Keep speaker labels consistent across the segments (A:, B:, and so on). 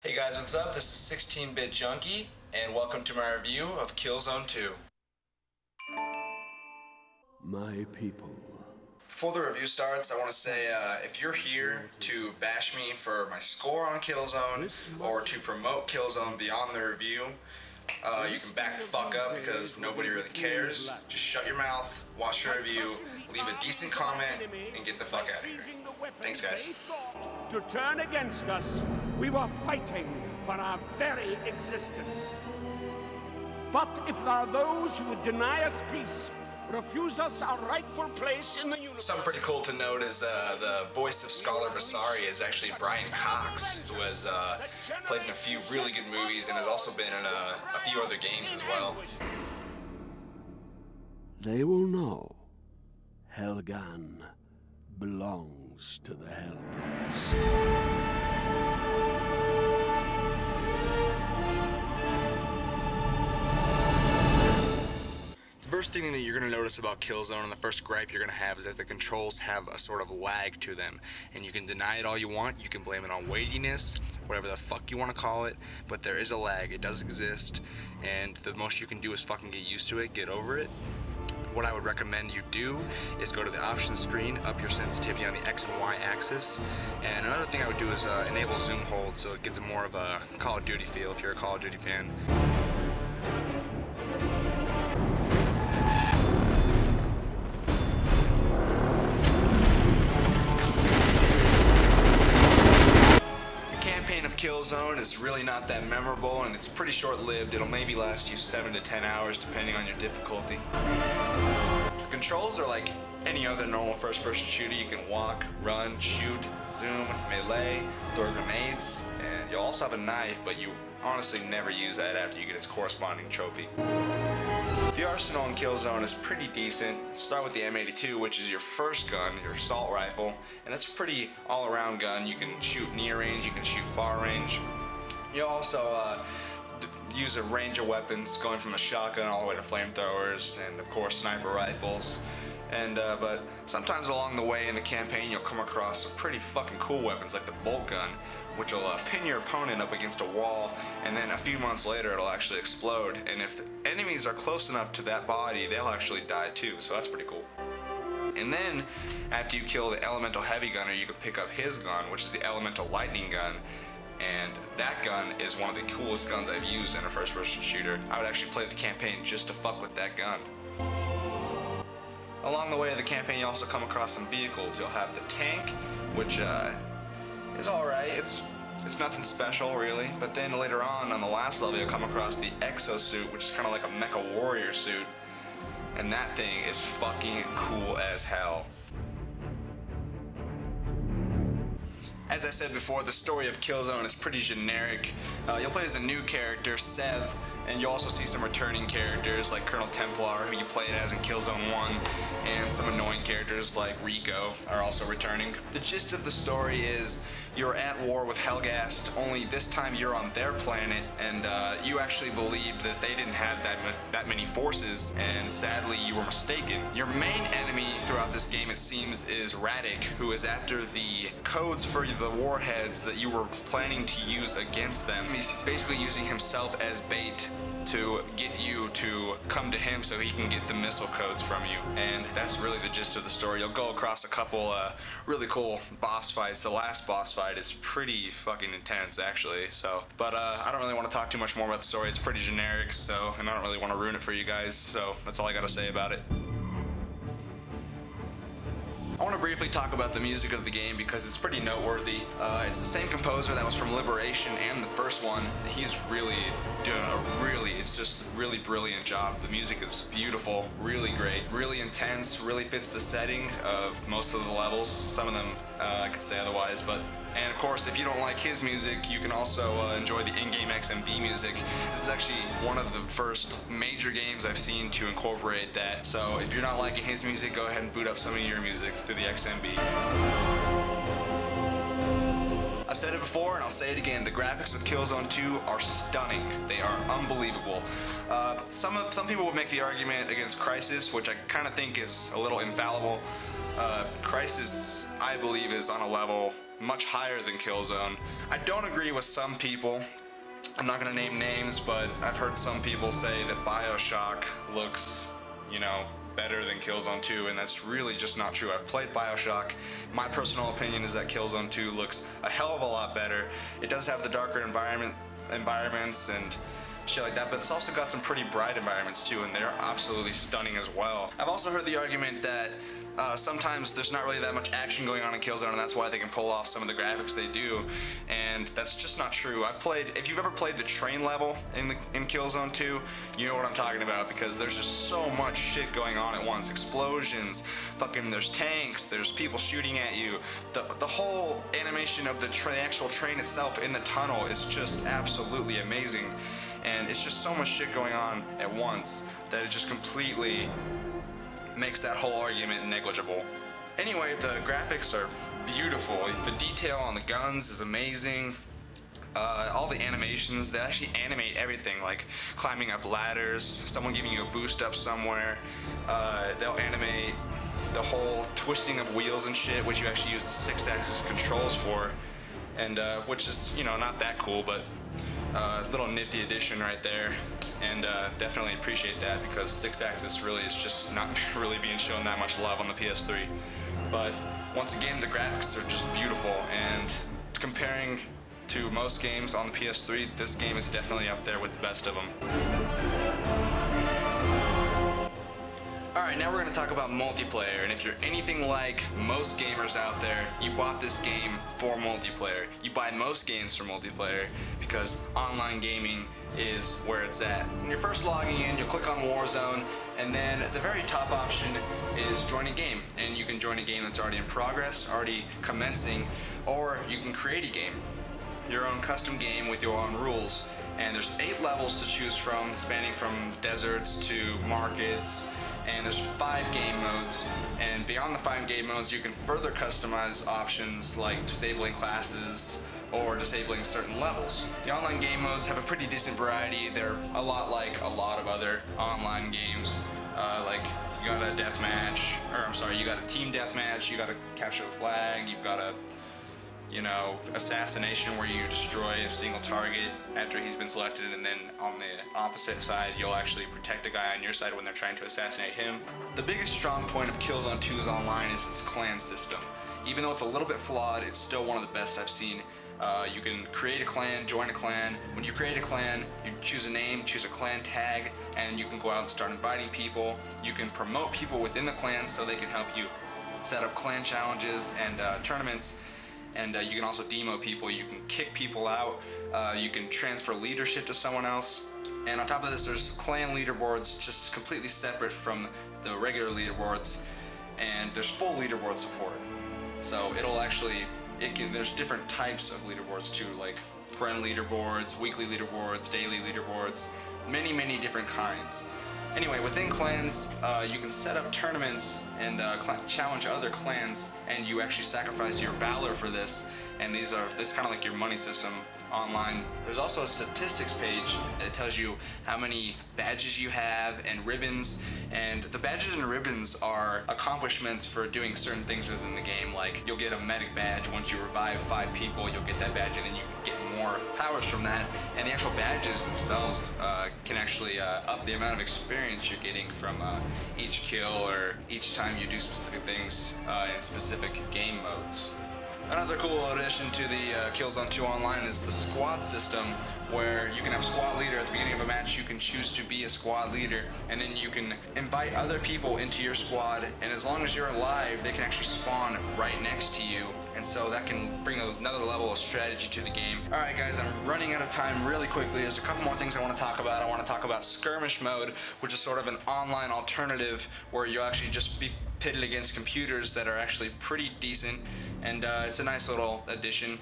A: Hey guys, what's up? This is 16-Bit Junkie, and welcome to my review of Killzone 2.
B: My people.
A: Before the review starts, I want to say if you're here to bash me for my score on Killzone or to promote Killzone beyond the review, you can back the fuck up because nobody really cares. Just shut your mouth, watch the review, leave a decent comment, and get the fuck out of here. Thanks, guys.
C: To turn against us, we were fighting for our very existence. But if there are those who would deny us peace, refuse us our rightful place in the universe.
A: Something pretty cool to note is the voice of Scholar Vasari is actually Brian Cox, who has played in a few really good movies and has also been in a few other games as well.
B: They will know Helgan belongs to the Hellcast.
A: The first thing that you're going to notice about Killzone, and the first gripe you're going to have, is that the controls have a sort of lag to them. And you can deny it all you want, you can blame it on weightiness, whatever the fuck you want to call it, but there is a lag, it does exist, and the most you can do is fucking get used to it, get over it. What I would recommend you do is go to the options screen, up your sensitivity on the X and Y axis, and another thing I would do is enable zoom hold so it gives it more of a Call of Duty feel if you're a Call of Duty fan. Of Killzone is really not that memorable, and it's pretty short-lived. It'll maybe last you 7 to 10 hours depending on your difficulty. The controls are like any other normal first-person shooter. You can walk, run, shoot, zoom, melee, throw grenades, and you'll also have a knife, but you honestly never use that after you get its corresponding trophy. The arsenal in Killzone is pretty decent. Start with the M82, which is your first gun, your assault rifle, and that's a pretty all-around gun. You can shoot near range, you can shoot far range. You also use a range of weapons, going from the shotgun all the way to flamethrowers, and of course sniper rifles. And but sometimes along the way in the campaign, you'll come across some pretty fucking cool weapons like the bolt gun, which will pin your opponent up against a wall, and then a few months later it'll actually explode. And if the enemies are close enough to that body, they'll actually die too, so that's pretty cool. And then, after you kill the elemental heavy gunner, you can pick up his gun, which is the elemental lightning gun. And that gun is one of the coolest guns I've used in a first-person shooter. I would actually play the campaign just to fuck with that gun. Along the way of the campaign, you also come across some vehicles. You'll have the tank, which is alright. It's nothing special, really. But then later on the last level, you'll come across the exosuit, which is kind of like a mecha warrior suit. And that thing is fucking cool as hell. As I said before, the story of Killzone is pretty generic. You'll play as a new character, Sev, and you'll also see some returning characters like Colonel Templar, who you played as in Killzone 1, and some annoying characters like Rico are also returning. The gist of the story is you're at war with Helghast, only this time you're on their planet, and you actually believed that they didn't have that many forces, and sadly you were mistaken. Your main enemy throughout this game, it seems, is Radic, who is after the codes for the warheads that you were planning to use against them. He's basically using himself as bait to get you to come to him so he can get the missile codes from you. And that's really the gist of the story. You'll go across a couple really cool boss fights. The last boss fight is pretty fucking intense, actually. So, but I don't really want to talk too much more about the story. It's pretty generic, so, and I don't really want to ruin it for you guys. So that's all I gotta say about it. I want to briefly talk about the music of the game because it's pretty noteworthy. It's the same composer that was from Liberation and the first one. He's really doing it's just really brilliant job. The music is beautiful, really great, really intense, really fits the setting of most of the levels. Some of them I could say otherwise, but and of course, if you don't like his music, you can also enjoy the in-game XMB music. This is actually one of the first major games I've seen to incorporate that. So if you're not liking his music, go ahead and boot up some of your music through the XMB. I've said it before and I'll say it again, the graphics of Killzone 2 are stunning. They are unbelievable. Some people would make the argument against Crysis, which I kind of think is a little infallible. Crysis, I believe, is on a level much higher than Killzone. I don't agree with some people. I'm not gonna name names, but I've heard some people say that BioShock looks, you know, better than Killzone 2, and that's really just not true. I've played BioShock. My personal opinion is that Killzone 2 looks a hell of a lot better. It does have the darker environments and shit like that, but it's also got some pretty bright environments too, and they're absolutely stunning as well. I've also heard the argument that sometimes there's not really that much action going on in Killzone, and that's why they can pull off some of the graphics they do, and that's just not true. If you've ever played the train level in Killzone 2, you know what I'm talking about, because there's just so much shit going on at once. Explosions, fucking there's tanks, there's people shooting at you. The whole animation of the actual train itself in the tunnel is just absolutely amazing, and it's just so much shit going on at once that it just completely makes that whole argument negligible. Anyway, the graphics are beautiful. The detail on the guns is amazing. All the animations, they actually animate everything, like climbing up ladders, someone giving you a boost up somewhere. They'll animate the whole twisting of wheels and shit, which you actually use the 6-axis controls for, and which is, you know, not that cool, but little nifty addition right there. And definitely appreciate that, because 6-axis really is just not really being shown that much love on the PS3. But once again, the graphics are just beautiful, and comparing to most games on the PS3, this game is definitely up there with the best of them. Alright, now we're going to talk about multiplayer, and if you're anything like most gamers out there, you bought this game for multiplayer. You buy most games for multiplayer because online gaming is where it's at. When you're first logging in, you'll click on Warzone, and then the very top option is join a game, and you can join a game that's already in progress, already commencing, or you can create a game, your own custom game with your own rules. And there's 8 levels to choose from, spanning from deserts to markets, and there's 5 game modes, and beyond the 5 game modes you can further customize options like disabling classes or disabling certain levels. The online game modes have a pretty decent variety. They're a lot like a lot of other online games, like you got a you got a team deathmatch, you got to capture the flag, you've got a, you know, assassination where you destroy a single target after he's been selected, and then on the opposite side you'll actually protect a guy on your side when they're trying to assassinate him. The biggest strong point of Killzone 2's online is its clan system. Even though it's a little bit flawed, it's still one of the best I've seen. You can create a clan, join a clan. When you create a clan, you choose a name, choose a clan tag, and you can go out and start inviting people. You can promote people within the clan so they can help you set up clan challenges and tournaments. And you can also demo people, you can kick people out, you can transfer leadership to someone else. And on top of this, there's clan leaderboards just completely separate from the regular leaderboards, and there's full leaderboard support. So it'll actually, there's different types of leaderboards too, like friend leaderboards, weekly leaderboards, daily leaderboards, many different kinds. Anyway, within clans, you can set up tournaments and challenge other clans, and you actually sacrifice your valor for this. And it's kind of like your money system online. There's also a statistics page that tells you how many badges you have and ribbons. And the badges and ribbons are accomplishments for doing certain things within the game. Like you'll get a medic badge once you revive 5 people, you'll get that badge, and then you can get more powers from that. And the actual badges themselves can actually up the amount of experience you're getting from each kill or each time you do specific things in specific game modes. Another cool addition to the Killzone 2 Online is the squad system, where you can have a squad leader. At the beginning of a match, you can choose to be a squad leader, and then you can invite other people into your squad, and as long as you're alive, they can actually spawn right next to you, and so that can bring another level of strategy to the game. Alright guys, I'm running out of time really quickly. There's a couple more things I want to talk about. I want to talk about skirmish mode, which is sort of an online alternative where you'll actually just be pitted against computers that are actually pretty decent, and it's a nice little addition.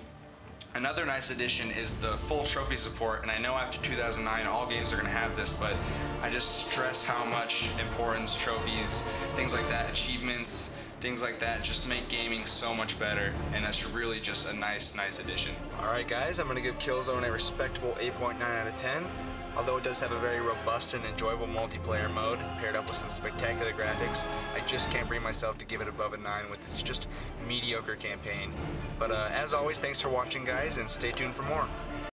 A: Another nice addition is the full trophy support, and I know after 2009 all games are going to have this, but I just stress how much importance trophies, things like that, achievements, things like that just make gaming so much better, and that's really just a nice addition. Alright guys, I'm going to give Killzone a respectable 8.9 out of 10. Although it does have a very robust and enjoyable multiplayer mode, paired up with some spectacular graphics, I just can't bring myself to give it above a 9 with its just mediocre campaign. But as always, thanks for watching guys, and stay tuned for more.